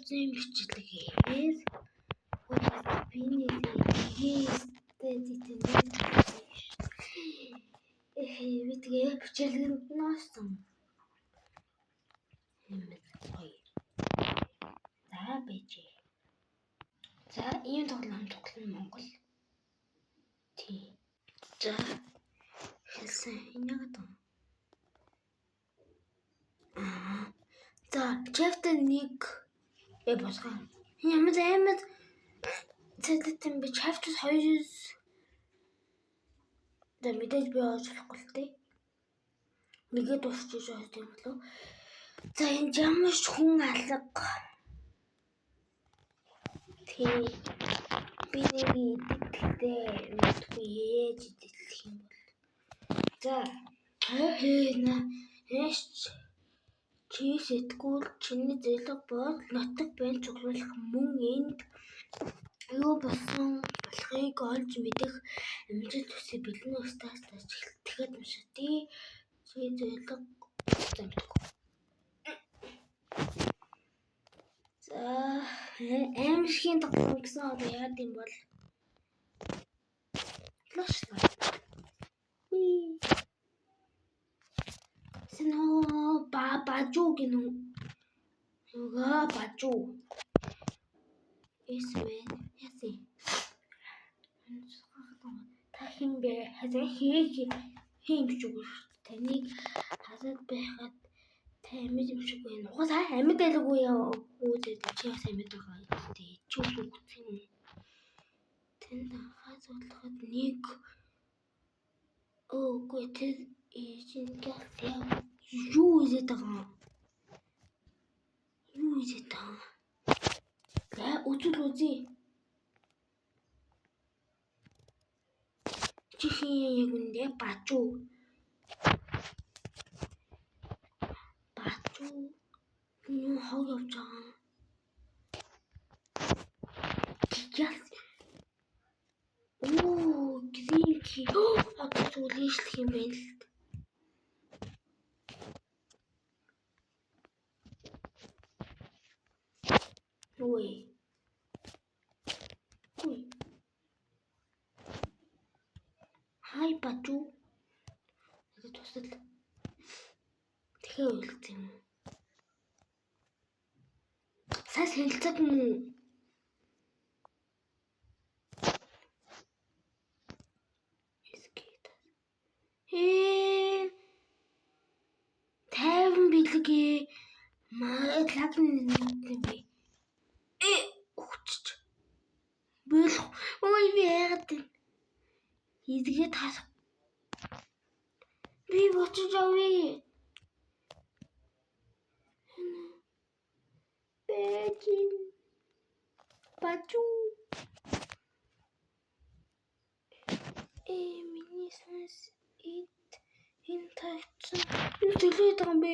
Зэм бичлэгээс биний тэгээ бичлэг носон. За бэж. За ийм тоглоом Монгол. Тий. За хэлсэн энэ яагаад вэ? За chapter 1 босгоо. Ямар цэцэт би chapter 2 за мэдээж би оруулахгүй л дээ. Нэгэд дуусчих жоо тийм болов. За энэ ямар ч хүн алга. Тий. Би нэг идэвхтэй мэдгүй ээж идэх юм бол. За хөөна эш чи сэтгүүл чиний зөвлөг бол нутаг байн цуглуулах мөн энд юу болсон болохыг олж мэдэх амжилт төсөө бэлэн устаас тэгэхэд уншдээ чи зөвлөг замтдаг. За аимшигын тоглоом гэсэн одоо яа гэм бол флашлайт. Сэнөө бажуу гинү. Юга бажуу. Эсвэн яси. Та хин бэ? Хазаа хийм биш үү? Таныг хасаад байхад та амьд юм шиг байна. Угаасаа амьд байлгүй яа. Үүдээ чи бас амьд байгаа. Тэ чүл үгцэн. Тэнд хаа судлахад нэг өөгүй тэр ижингээл яа. Юу ийзээ таа. Үзүүлээ. Чихээ яг үндэ бажуу. Юу хог явж байгаа. Гринки. Одоо зүйлээшлэх юм байна л. Ой. Хай бажуу. Это тусал. Тэгээ үлдсэн юм. Сас хэлцэг юм уу? Тайван билгээ. Маа лагн юм бэ. Өгч. Ой би яагаад идгээд хас. Би бочиж авъя. Бэжин. Бажуу. Миний санс энэ тайцсан. Энэ төлөөд байгаа юм бэ?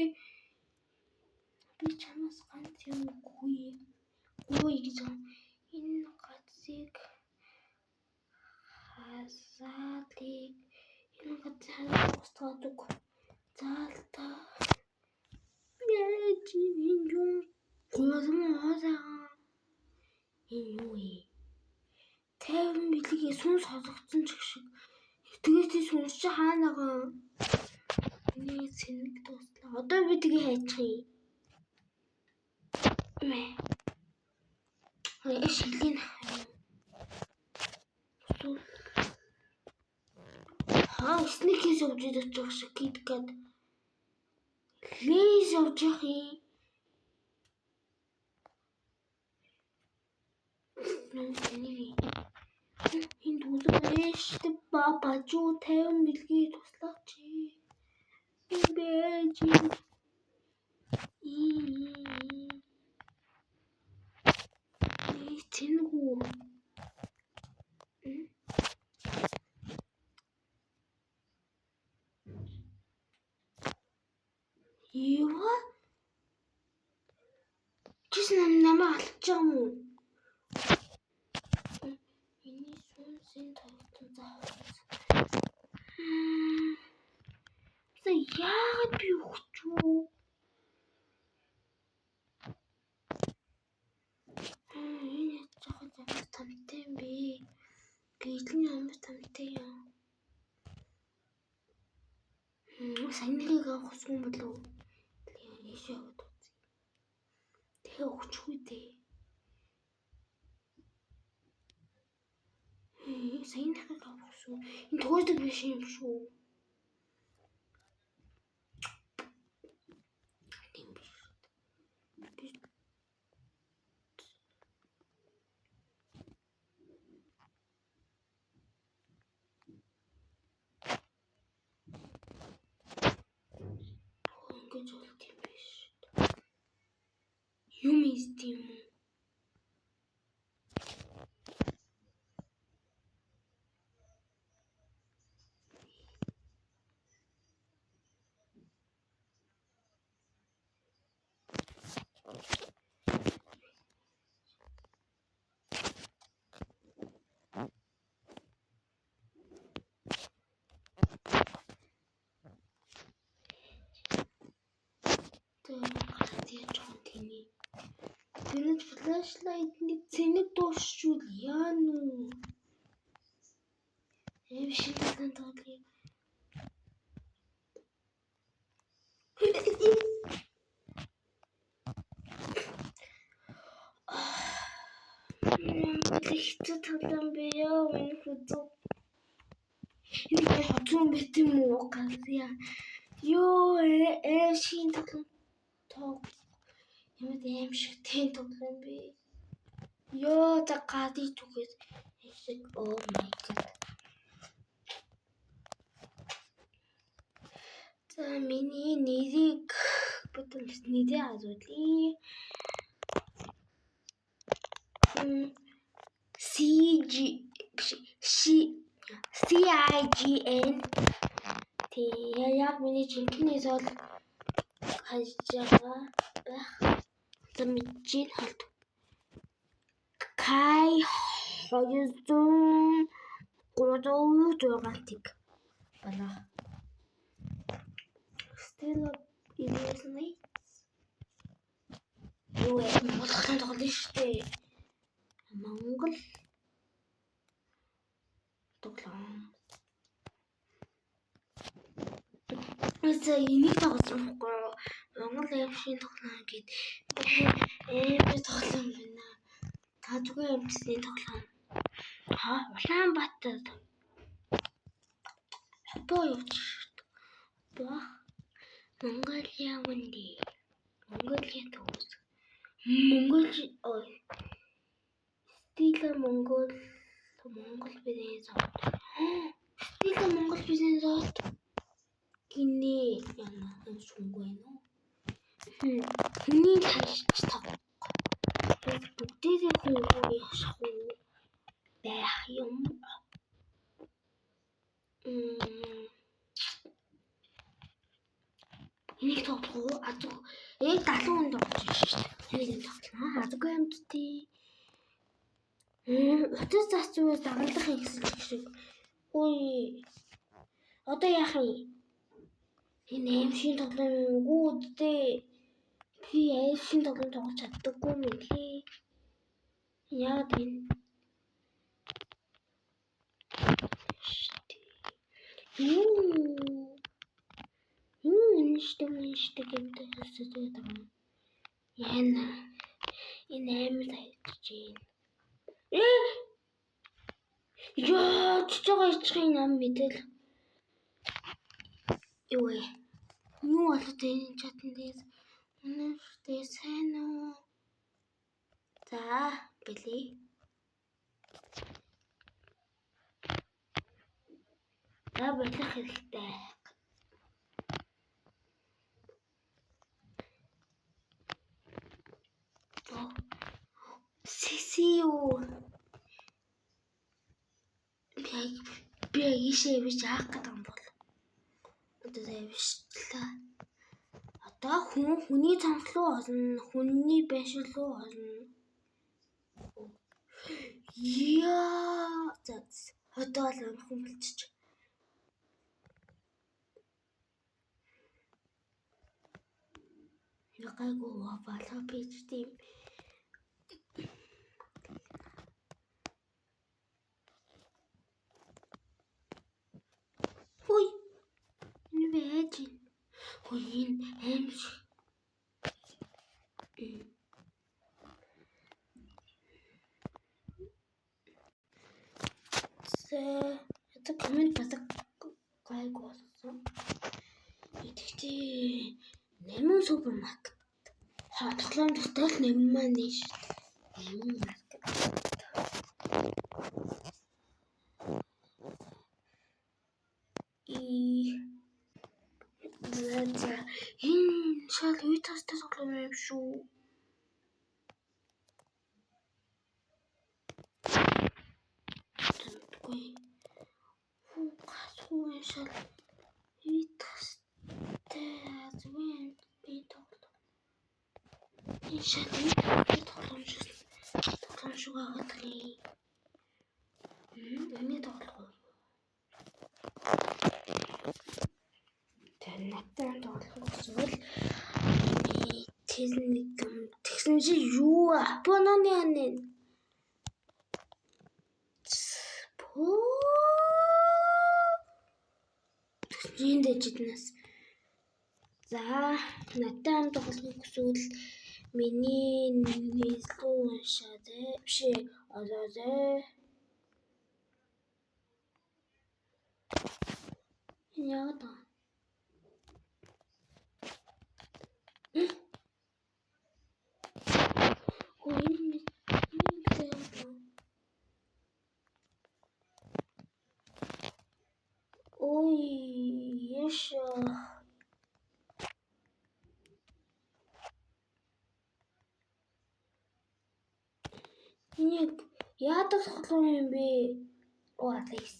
Би чамаас ганц юм үгүй. Ой гэж энэ гацыг хасаалыг энэ гацыг устгадаг. Заалта. Бэжин юм. Гомоосаа. Юу вэ? Тайван билгээ сүнс хозогдсон ч шиг. Тэгээд сүнс чи хаанагаа. Нэг цэнэг дуслаа. Одоо би тэгээ хайчих юм. Шилэн. Сникерс явж идэх шиг KitKat. Лейс явж их. Энд үлээш бажуу тайван билгээ туслаач. Бэжин. Тэнэгүү. Юу? Чис намаа алж байгаа юм уу? Миний сүнсийн тавтан заавал. Яагаад би өгч үү? эдний амар тамтай яа. Санийхыг авах хүсгүй болов. Яшаа аваад үзье. Тэгээ өгчихгүй дээ. Санийхыг авах хүсгүй. Энэ төгөөдөг биш юм шүү. Тийм биш. Ингэж болт юм биш. Юм ийстим үү? Тэнэт флашлайтны цэнийг дуусчул яа нү? Шилдэгэн тоглоё. Ихтэй тоглоом би яа энэ хөдөө. Энэ хатун бит юм уу гавья. Ёо шин тоглоом. Тог. Ямар юм шиг тэн тоглоом би. Ёо за гади түгээс. Oh my god. За миний нэрийг бодвол нэрээ асуулъя. CIGN тэгээ яг миний жинхэнээс бол хайж байгаа байх. За мэдчихээн халт. Кай 236-ыг байна. Still illusionate. Юу яг болохын тоглоно шүү дээ. Монгол тоглоом. За энийг тоглосон байхгүй. Монгол аймшийн тоглоом гээд би тоглоом байна. Та зүгээр аймшийн тоглоом. Улаанбаатар. Хатуу явж ба Монголиа вэнди. Монголиа төгс. Стила Монгол бизнес. Стила Монгол бизнес. Гинэ яна шунггүй нөө. Хүний ташч тав. Бүгдээрээ хөнгөө яшах уу байх юм. Энийг тоглох уу? Яг 70 хүнд тоглож шүү дээ. Энийг тоглоно. Азгүй юм тий. Утас застгүй дагалдах ихсэл шиг. Ой. Одоо яах юм? Энэ аймшийн тоглоом юм уу дээ? Би аймшийн тоглоом тоглож чаддаггүй юм лээ. Яагаад энэ? Инстаграм гэдэг хэсэгтэй байна. Яна. Энэ амар хайж байна. Яа, чичээгээ ичхийн нам мэдэл. Юу вэ? Юу болоод энэ чатан дээр? Өнөөдөр сайн уу? За, бэлээ. За, болох хэрэгтэй. Сисиу. Би ийшээ бич яах гэдэг юм бол. Одоо явшлаа. Одоо хүний цанх руу олно, хүний байшин руу олно. Яа, за одоо л хүн болчих. Якайгоо вафала пич тийм. За комент басаг гайг болсон. Итгэвчээ 8 супермаркет. Тоглоом дотор 8 маань шүү дээ. 8 маркет. За энэ шал үйтастай тоглоом юм шүү. Гасгүй шал үйтастай зүгээр би тоглоом. Энэ шал үйтастай тоглоом шүү гагадгий. Эний тоглоом. Натан тоглох зүйл техник тэгсэн чи юу апононы анын тэнд дэжнэс за натан тоглох зүйл миний нийслүү уншаад биш одоо яагаад ой яша энийг яадаг тоглоом юм бэ? Атлис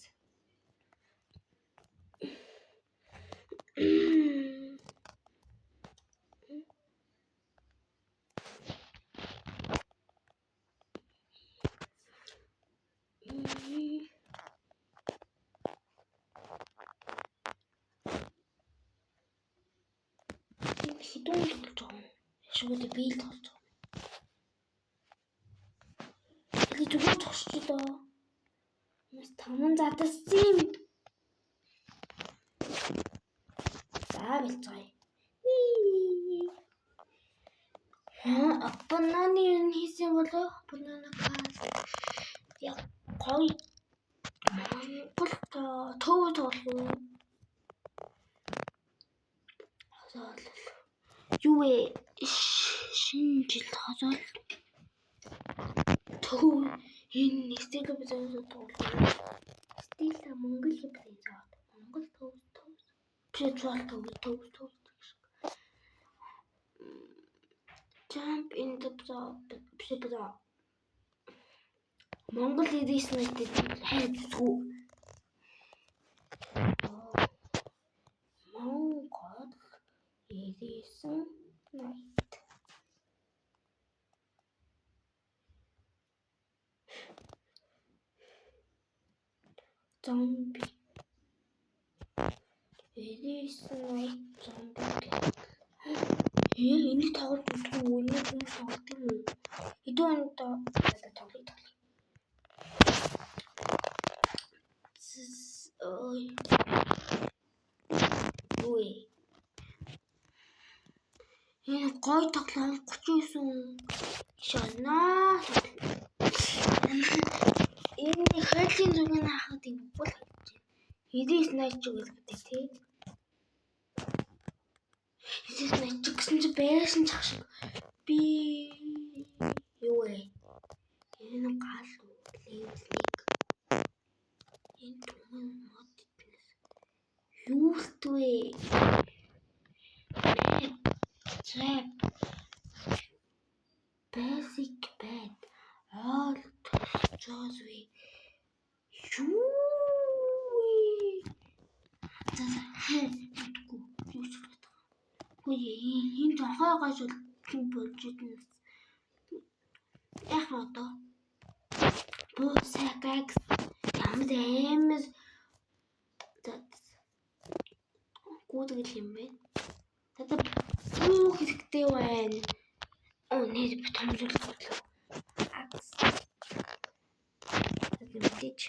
хитүүн тоглож байгаа. Шууд бийл тоглож байгаа. Би зүгээр зогсож доо. Мас таман задсан юм. За бэлцгаая. Апананы юм хийсэн болоо. Апанана каас. Яг гой. Төв тоглоо. Юу вэ? Шинэ жил хазаал. Төв энэ стил бизнес тоглоо. Стил Монгол бизнес. Монгол төв. Пэтрол төв. Jump in the pizza. Монгол ирээс нэгтэй хайцгүй. Монгол ирээс найт. Зомби. Ирээс найт зомби. Энийг тоглож үзгүй энэ хүмүүс тоглодог юм. Хэдэн онд тоглодог. Ой. Ой. Энэ гой тоглоом 39 шанаа. Энэ хайлын зүгийн хахад юм бол ирээс найт ч үгэлтэй тий. Ирээс найт гэсэн чи байсан ч шиг би юу вэ? Энэ гал левел 1. Энэ түмэн мод фитнес. Юу вэ? Trap. Basic bed. All just we. Юу вэ? Ой, энэ тохойгоос болж идэнэ. Яг одоо. Босагаг ямар амар гүдэг юм бэ? Тэд юу хэрэгтэй байна? Нэр битэмжүүл бодлоо. Мэдээж.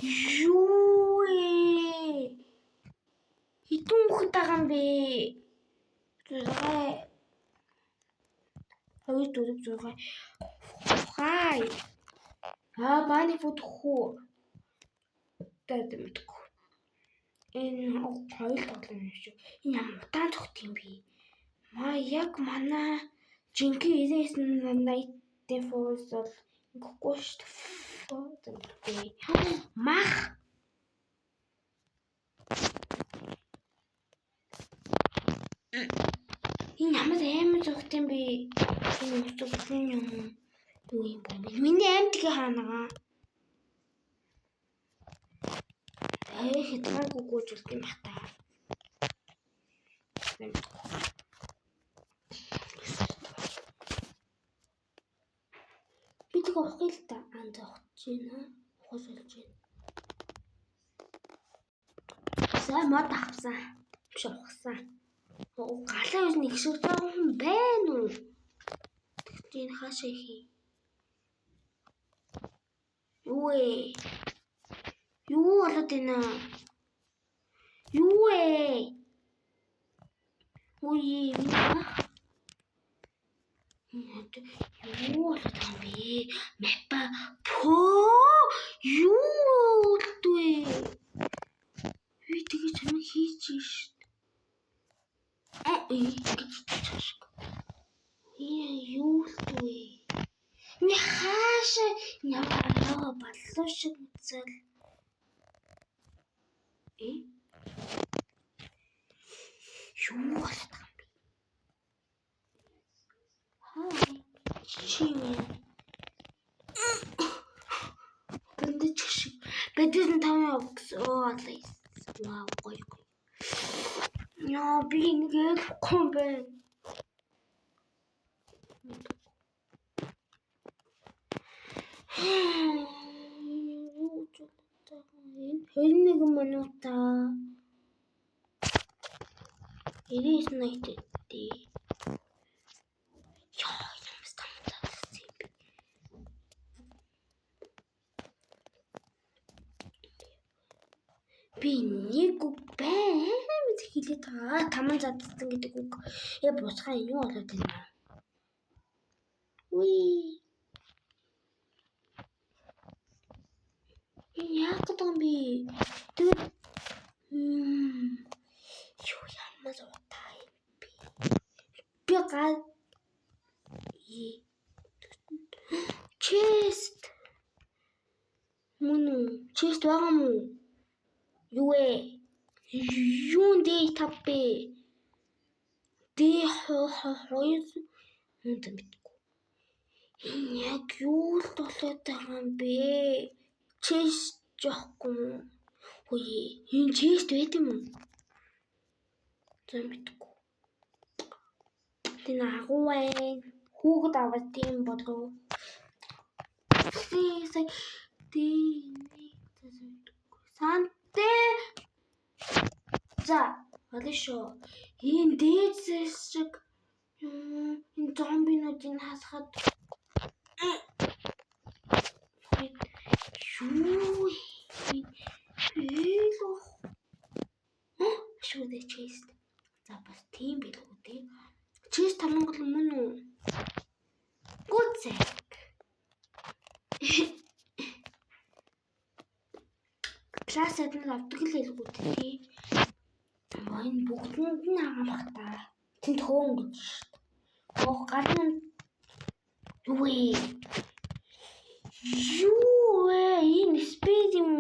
Юу ээ? Хитэн хөхөд байгаа юм бэ? 6 2 4 6 хай Бааны фуд хүү. Мэдгүй. Энэ хоёр тоглоом юм шиг. Энэ ямар удаан цогт юм бэ? Яг манай жинхэнэ 99 фоз бол ингхгүй шүү дээ. Мах. Энэ ямар амар цогт юм бэ? Энэ цогтын юм. Юу юм бэ? Миний аймтгийн хаанагаа. Хэтмаг гүйж үлд юм бата. Би тэг авах л та анзаарч байна. Ухаж болж байна. За мод авсан. Биш авсан. Галаа юу нэг шиг байгаа юм байна уу? Тэгтээ энэ хаашаа хий. Юу ээ? Юу болоод байна? Юу ээ? Ой, юу болоод байгаа юм бэ? Мапа юу вэ? Би тэгэж чамайг хийж шít. Юу вэ? Ни хаашаа ямар баллуу шиг үзэл. Юу болоод байгаа юм бэ? Чимээ. Гэндэч шиг. Бэдэн тавь гэсэн. Вау, гоё. Яа, би ингээд хом байна. Юу ч энэ 21 минутаа. 99 найдтай. Яа, ямар стамтаа юм бэ? Би нэг үг баймд хэлээд байгаа. 5 задсан гэдэг үг. Бусгай юу болоод байна? Уй. Яг гэдэг би. Тэгээд юу ямар утай би. Би гал chest chest байгаа мó? Юу ээ? Юун дээр тавьбэ? Хоёр мэдгүй. Энэ яг юу л болоод байгаа юм бэ? Chest жоохгүй. Хөөе, энэ chest байт юм уу? За мэдгүй. Энэ агуу байна. Хүүхэд аваад тийм болов. Санте. За, алишо. Энэ дээдс шиг энэ зомбинуудыг хасахад юу хэлох? Шүү дээ chest. За бас тийм билүү дээ. Chest тамангал мөн үү? Гүцэг. Классад нэг авдаг л хэлгүй дээ. Энэ бүгд нь хаамах та. Тэнд хөөн гэж шүү дээ. Гарна. Юу вэ? Энэ спид юм.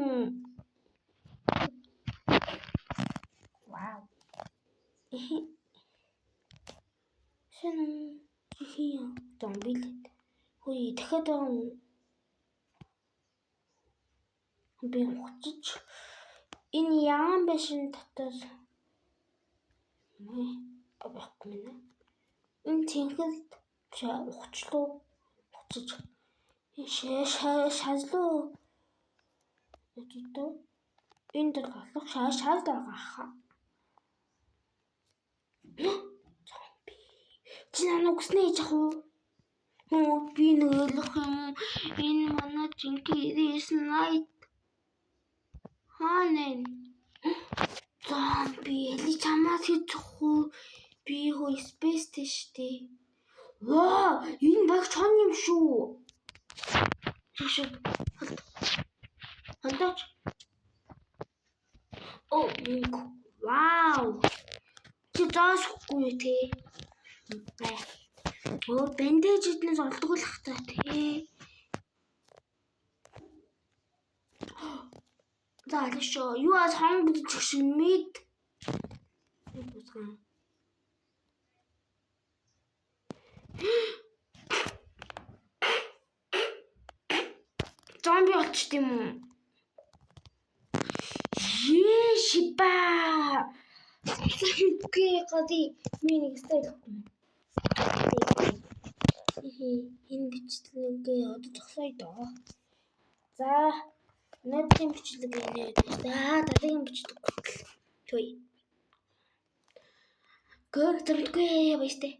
Вау. Хэн хий зомбил. Хөөе, дахиад би ухчих. Энэ яам бэшин татал. Байхгүй нэ. Энэ тэнхэлд ухчлуу. Ухчих. Шаллуу. Өдөө. Энэ дэр голох шаалд байгаа хаа. Зомби. Чи намайг үснэ хийж ах уу? Би нөөлөх юм. Энэ манай жинхэнэ 99 найт. Ханаа. Зомби эли чамаас хийчих уу? Би хөө спейс штэ. Ваа, энэ баг чон юм шүү. Чүшүү. Хандаач. Оо, вау. Чи заасгүй тий. Оо, бандаж иднээс олдгоо л хата тий. За алишоо. Юу аз хонгод чигшин мэд. Зомби болчихд юм уу? Шиба. Окей, гади миний стайлгүй. Энэ бичлэгээ одоо зогсоё доо. За, надын бичлэг нэ. За, дараагийн бичлэг. Чой. Гөртөргүй баястай.